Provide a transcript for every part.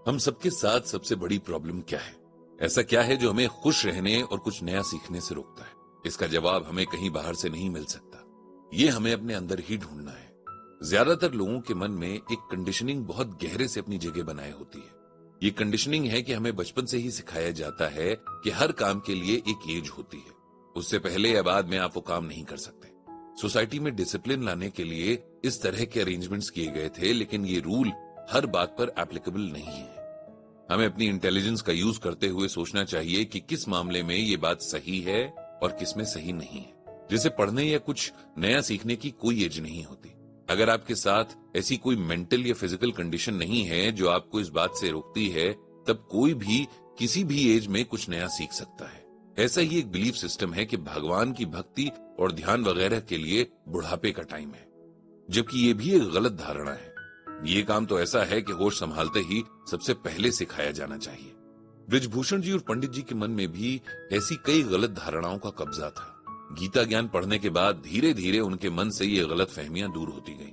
हम सबके साथ सबसे बड़ी प्रॉब्लम क्या है? ऐसा क्या है जो हमें खुश रहने और कुछ नया सीखने से रोकता है? इसका जवाब हमें कहीं बाहर से नहीं मिल सकता। ये हमें अपने अंदर ही ढूंढना है। ज्यादातर लोगों के मन में एक कंडीशनिंग बहुत गहरे से अपनी जगह बनाए होती है। ये कंडीशनिंग है कि हमें बचपन से ही सिखाया जाता है कि हर काम के लिए एक एज होती है, उससे पहले या बाद में आप वो काम नहीं कर सकते। सोसाइटी में डिसिप्लिन लाने के लिए इस तरह के अरेंजमेंट्स किए गए थे, लेकिन ये रूल हर बात पर एप्लीकेबल नहीं है। हमें अपनी इंटेलिजेंस का यूज करते हुए सोचना चाहिए कि किस मामले में ये बात सही है और किस में सही नहीं है। जैसे पढ़ने या कुछ नया सीखने की कोई एज नहीं होती। अगर आपके साथ ऐसी कोई मेंटल या फिजिकल कंडीशन नहीं है जो आपको इस बात से रोकती है, तब कोई भी किसी भी एज में कुछ नया सीख सकता है। ऐसा ही एक बिलीफ सिस्टम है कि भगवान की भक्ति और ध्यान वगैरह के लिए बुढ़ापे का टाइम है, जबकि ये भी एक गलत धारणा है। ये काम तो ऐसा है कि होश संभालते ही सबसे पहले सिखाया जाना चाहिए। बृजभूषण जी और पंडित जी के मन में भी ऐसी कई गलत धारणाओं का कब्जा था। गीता ज्ञान पढ़ने के बाद धीरे धीरे उनके मन से ये गलत फहमियां दूर होती गईं।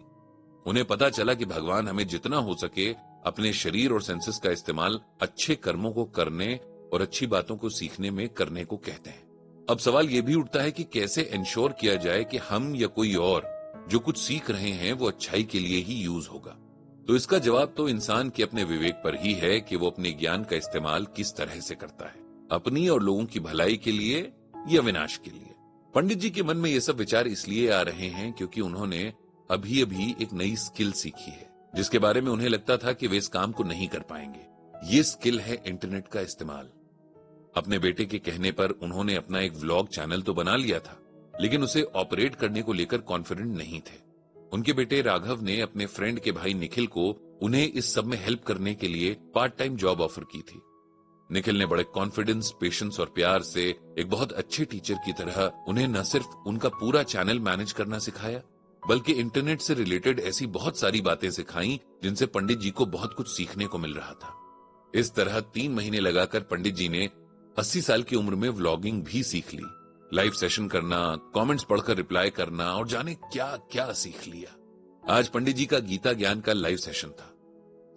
उन्हें पता चला कि भगवान हमें जितना हो सके अपने शरीर और सेंसेस का इस्तेमाल अच्छे कर्मों को करने और अच्छी बातों को सीखने में करने को कहते हैं। अब सवाल यह भी उठता है कि कैसे इंश्योर किया जाए कि हम या कोई और जो कुछ सीख रहे हैं वो अच्छाई के लिए ही यूज होगा। तो इसका जवाब तो इंसान के अपने विवेक पर ही है कि वो अपने ज्ञान का इस्तेमाल किस तरह से करता है, अपनी और लोगों की भलाई के लिए या विनाश के लिए। पंडित जी के मन में ये सब विचार इसलिए आ रहे हैं क्योंकि उन्होंने अभी अभी एक नई स्किल सीखी है, जिसके बारे में उन्हें लगता था कि वे इस काम को नहीं कर पाएंगे। ये स्किल है इंटरनेट का इस्तेमाल। अपने बेटे के कहने पर उन्होंने अपना एक व्लॉग चैनल तो बना लिया था, लेकिन उसे ऑपरेट करने को लेकर कॉन्फिडेंट नहीं थे। उनके बेटे राघव ने अपने फ्रेंड के भाई निखिल को उन्हें इस सब में हेल्प करने के लिए पार्ट टाइम जॉब ऑफर की थी। निखिल ने बड़े कॉन्फिडेंस, पेशेंस और प्यार से एक बहुत अच्छे टीचर की तरह उन्हें न सिर्फ उनका पूरा चैनल मैनेज करना सिखाया, बल्कि इंटरनेट से रिलेटेड ऐसी बहुत सारी बातें सिखाई जिनसे पंडित जी को बहुत कुछ सीखने को मिल रहा था। इस तरह 3 महीने लगाकर पंडित जी ने 80 साल की उम्र में व्लॉगिंग भी सीख ली। लाइव सेशन करना, कमेंट्स पढ़कर रिप्लाई करना और जाने क्या क्या सीख लिया। आज पंडित जी का गीता ज्ञान का लाइव सेशन था।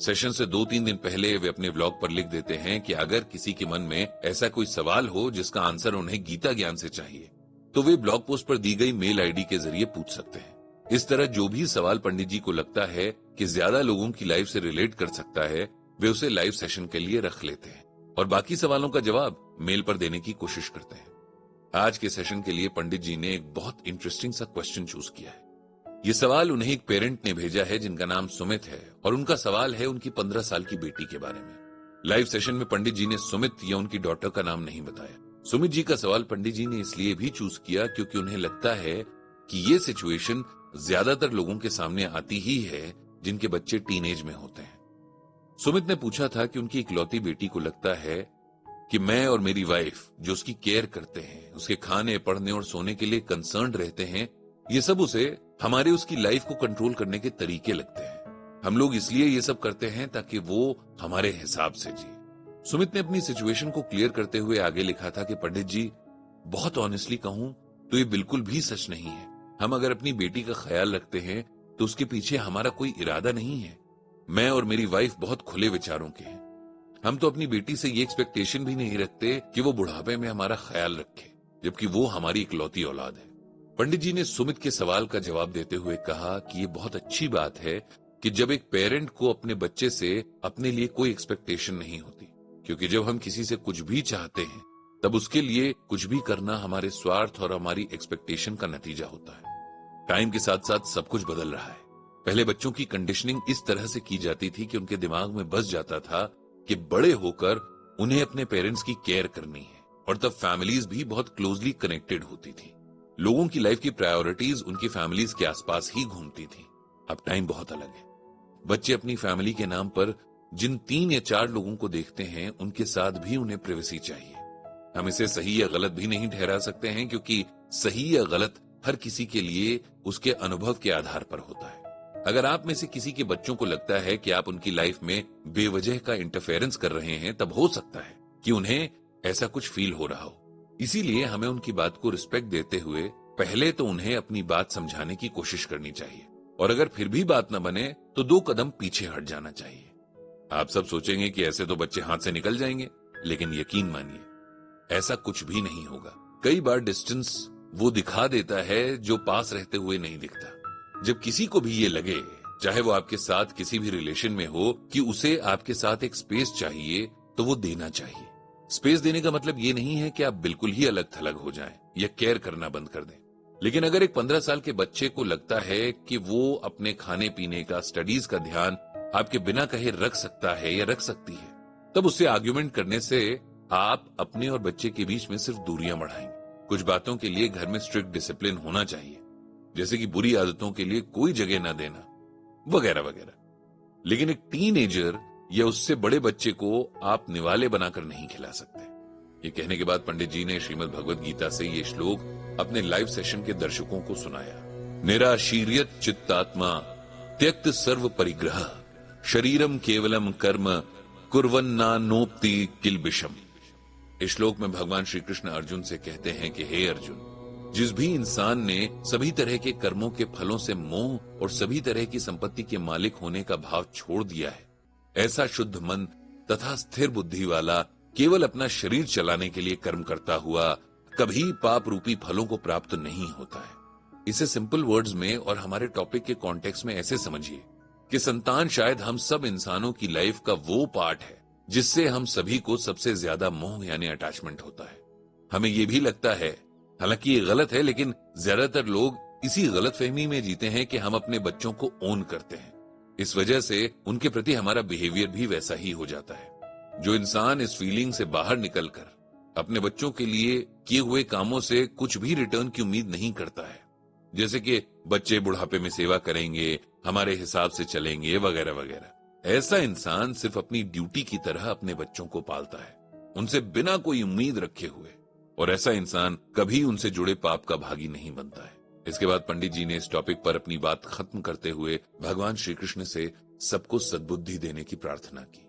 सेशन से 2-3 दिन पहले वे अपने व्लॉग पर लिख देते हैं कि अगर किसी के मन में ऐसा कोई सवाल हो जिसका आंसर उन्हें गीता ज्ञान से चाहिए, तो वे ब्लॉग पोस्ट पर दी गई मेल आईडी के जरिए पूछ सकते हैं। इस तरह जो भी सवाल पंडित जी को लगता है कि ज्यादा लोगों की लाइफ से रिलेट कर सकता है, वे उसे लाइव सेशन के लिए रख लेते हैं और बाकी सवालों का जवाब मेल पर देने की कोशिश करते हैं। आज के सेशन के लिए पंडित जी ने एक बहुत इंटरेस्टिंग सा क्वेश्चन चूज किया है। ये सवाल उन्हें एक पेरेंट ने भेजा है जिनका नाम सुमित है और उनका सवाल है उनकी 15 साल की बेटी के बारे में। लाइव सेशन में पंडित जी ने सुमित या उनकी डॉटर का नाम नहीं बताया। सुमित जी का सवाल पंडित जी ने इसलिए भी चूज किया क्योंकि उन्हें लगता है कि ये सिचुएशन ज्यादातर लोगों के सामने आती ही है जिनके बच्चे टीनेज में होते हैं। सुमित ने पूछा था कि उनकी इकलौती बेटी को लगता है कि मैं और मेरी वाइफ जो उसकी केयर करते हैं, उसके खाने, पढ़ने और सोने के लिए कंसर्न्ड रहते हैं, ये सब उसे हमारे उसकी लाइफ को कंट्रोल करने के तरीके लगते हैं। हम लोग इसलिए ये सब करते हैं ताकि वो हमारे हिसाब से जिए। सुमित ने अपनी सिचुएशन को क्लियर करते हुए आगे लिखा था कि पंडित जी, बहुत ऑनेस्टली कहूं तो ये बिल्कुल भी सच नहीं है। हम अगर अपनी बेटी का ख्याल रखते हैं तो उसके पीछे हमारा कोई इरादा नहीं है। मैं और मेरी वाइफ बहुत खुले विचारों के हैं। हम तो अपनी बेटी से ये एक्सपेक्टेशन भी नहीं रखते कि वो बुढ़ापे में हमारा ख्याल रखे, जबकि वो हमारी इकलौती औलाद है। पंडित जी ने सुमित के सवाल का जवाब देते हुए कहा कि ये बहुत अच्छी बात है कि जब एक पेरेंट को अपने बच्चे से अपने लिए कोई एक्सपेक्टेशन नहीं होती, क्योंकि जब हम किसी से कुछ भी चाहते हैं तब उसके लिए कुछ भी करना हमारे स्वार्थ और हमारी एक्सपेक्टेशन का नतीजा होता है। टाइम के साथ साथ सब कुछ बदल रहा है। पहले बच्चों की कंडीशनिंग इस तरह से की जाती थी कि उनके दिमाग में बस जाता था कि बड़े होकर उन्हें अपने पेरेंट्स की केयर करनी है, और तब फैमिलीज भी बहुत क्लोजली कनेक्टेड होती थी। लोगों की लाइफ की प्रायोरिटीज उनकी फैमिलीज के आसपास ही घूमती थी। अब टाइम बहुत अलग है। बच्चे अपनी फैमिली के नाम पर जिन 3 या 4 लोगों को देखते हैं, उनके साथ भी उन्हें प्राइवेसी चाहिए। हम इसे सही या गलत भी नहीं ठहरा सकते हैं, क्योंकि सही या गलत हर किसी के लिए उसके अनुभव के आधार पर होता है। अगर आप में से किसी के बच्चों को लगता है कि आप उनकी लाइफ में बेवजह का इंटरफेरेंस कर रहे हैं, तब हो सकता है कि उन्हें ऐसा कुछ फील हो रहा हो। इसीलिए हमें उनकी बात को रिस्पेक्ट देते हुए पहले तो उन्हें अपनी बात समझाने की कोशिश करनी चाहिए, और अगर फिर भी बात न बने तो 2 कदम पीछे हट जाना चाहिए। आप सब सोचेंगे कि ऐसे तो बच्चे हाथ से निकल जाएंगे, लेकिन यकीन मानिए ऐसा कुछ भी नहीं होगा। कई बार डिस्टेंस वो दिखा देता है जो पास रहते हुए नहीं दिखता। जब किसी को भी ये लगे, चाहे वो आपके साथ किसी भी रिलेशन में हो, कि उसे आपके साथ एक स्पेस चाहिए, तो वो देना चाहिए। स्पेस देने का मतलब ये नहीं है कि आप बिल्कुल ही अलग थलग हो जाएं या केयर करना बंद कर दें। लेकिन अगर एक 15 साल के बच्चे को लगता है कि वो अपने खाने पीने का, स्टडीज का ध्यान आपके बिना कहे रख सकता है या रख सकती है, तब उससे आर्ग्यूमेंट करने से आप अपने और बच्चे के बीच में सिर्फ दूरियां बढ़ाएंगे। कुछ बातों के लिए घर में स्ट्रिक्ट डिसिप्लिन होना चाहिए, जैसे कि बुरी आदतों के लिए कोई जगह न देना, वगैरह वगैरह। लेकिन एक टीनेजर या उससे बड़े बच्चे को आप निवाले बनाकर नहीं खिला सकते। ये कहने के बाद पंडित जी ने श्रीमद् भगवद गीता से ये श्लोक अपने लाइव सेशन के दर्शकों को सुनाया। निराशीर्यत चित्तात्मा त्यक्त सर्व परिग्रह शरीरम केवलम कर्म कुर्वन्नानोप्ति किल्बिषम। इस श्लोक में भगवान श्री कृष्ण अर्जुन से कहते हैं कि हे अर्जुन, जिस भी इंसान ने सभी तरह के कर्मों के फलों से मोह और सभी तरह की संपत्ति के मालिक होने का भाव छोड़ दिया है, ऐसा शुद्ध मन तथा स्थिर बुद्धि वाला केवल अपना शरीर चलाने के लिए कर्म करता हुआ कभी पाप रूपी फलों को प्राप्त नहीं होता है। इसे सिंपल वर्ड्स में और हमारे टॉपिक के कॉन्टेक्स्ट में ऐसे समझिए कि संतान शायद हम सब इंसानों की लाइफ का वो पार्ट है जिससे हम सभी को सबसे ज्यादा मोह यानी अटैचमेंट होता है। हमें यह भी लगता है, हालांकि ये गलत है, लेकिन ज्यादातर लोग इसी गलतफहमी में जीते हैं कि हम अपने बच्चों को ओन करते हैं। इस वजह से उनके प्रति हमारा बिहेवियर भी वैसा ही हो जाता है। जो इंसान इस फीलिंग से बाहर निकलकर अपने बच्चों के लिए किए हुए कामों से कुछ भी रिटर्न की उम्मीद नहीं करता है, जैसे कि बच्चे बुढ़ापे में सेवा करेंगे, हमारे हिसाब से चलेंगे, वगैरह वगैरह, ऐसा इंसान सिर्फ अपनी ड्यूटी की तरह अपने बच्चों को पालता है, उनसे बिना कोई उम्मीद रखे हुए, और ऐसा इंसान कभी उनसे जुड़े पाप का भागी नहीं बनता है। इसके बाद पंडित जी ने इस टॉपिक पर अपनी बात खत्म करते हुए भगवान श्री कृष्ण से सबको सद्बुद्धि देने की प्रार्थना की।